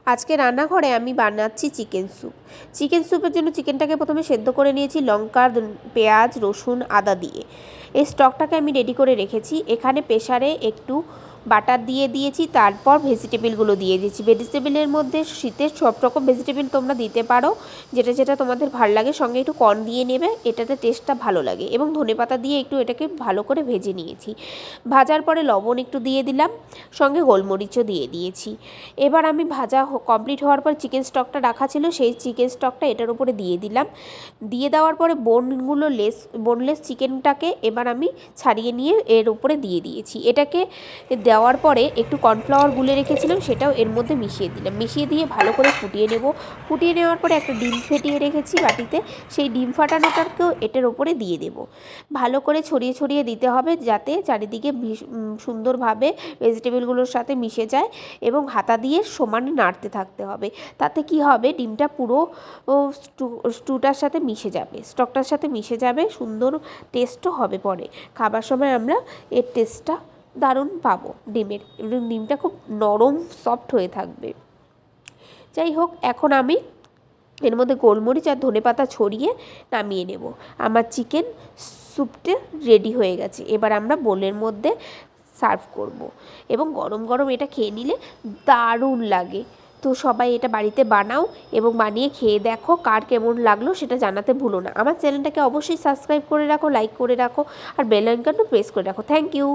আজকে রান্নাঘরে আমি বানাচ্ছি চিকেন স্যুপ। চিকেন স্যুপের জন্য চিকেনটাকে প্রথমে সেদ্ধ করে নিয়েছি লঙ্কা, পেঁয়াজ, রসুন, আদা দিয়ে। এই স্টকটাকে আমি রেডি করে রেখেছি। এখানে প্রেসারে একটু বাটার দিয়ে দিয়েছি, তারপর ভেজিটেবিলগুলো দিয়ে দিয়েছি। ভেজিটেবিলের মধ্যে শীতের সব রকম ভেজিটেবিল তোমরা দিতে পারো, যেটা যেটা তোমাদের ভালো লাগে। সঙ্গে একটু কর্ন দিয়ে নেবে, এটাতে টেস্টটা ভালো লাগে। এবং ধনেপাতা দিয়ে একটু এটাকে ভালো করে ভেজে নিয়েছি। ভাজার পরে লবণ একটু দিয়ে দিলাম, সঙ্গে গোলমরিচও দিয়ে দিয়েছি। এবার আমি ভাজা কমপ্লিট হওয়ার পর চিকেন স্টকটা রাখা ছিল, সেই চিকেন স্টকটা এটার উপরে দিয়ে দিলাম। দিয়ে দেওয়ার পরে বোনলেস চিকেনটাকে এবার আমি ছাড়িয়ে নিয়ে এর উপরে দিয়ে দিয়েছি। এটাকে দেওয়ার পরে একটু কর্নফ্লাওয়ার গুলে রেখেছিলাম, সেটাও এর মধ্যে মিশিয়ে দিলাম। মিশিয়ে দিয়ে ভালো করে ফুটিয়ে নেব। ফুটিয়ে নেওয়ার পরে একটা ডিম ফেটিয়ে রেখেছি বাটিতে, সেই ডিম ফাটানোটাকেও এটার উপরে দিয়ে দেব। ভালো করে ছড়িয়ে ছড়িয়ে দিতে হবে, যাতে চারিদিকে সুন্দরভাবে ভেজিটেবলগুলোর সাথে মিশে যায়, এবং হাতা দিয়ে সমানে নাড়তে থাকতে হবে। তাতে কি হবে, ডিমটা পুরো স্টুটার সাথে মিশে যাবে, স্টকটার সাথে মিশে যাবে, সুন্দর টেস্টও হবে। পরে খাবার সময় আমরা এর টেস্টটা দারুণ পাবো ডিমের, এবং ডিমটা খুব নরম সফট হয়ে থাকবে। যাই হোক, এখন আমি এর মধ্যে গোলমরিচ আর ধনেপাতা ছড়িয়ে নামিয়ে নেব। আমার চিকেন স্যুপটা রেডি হয়ে গেছে। এবার আমরা বোলের মধ্যে সার্ভ করব, এবং গরম গরম এটা খেয়ে নিলে দারুণ লাগে। তো সবাই এটা বাড়িতে বানাও এবং বানিয়ে খেয়ে দেখো, কার কেমন লাগলো সেটা জানাতে ভুলো না। আমার চ্যানেলটাকে অবশ্যই সাবস্ক্রাইব করে রাখো, লাইক করে রাখো, আর বেল আইকনটা প্রেস করে রাখো। Thank you.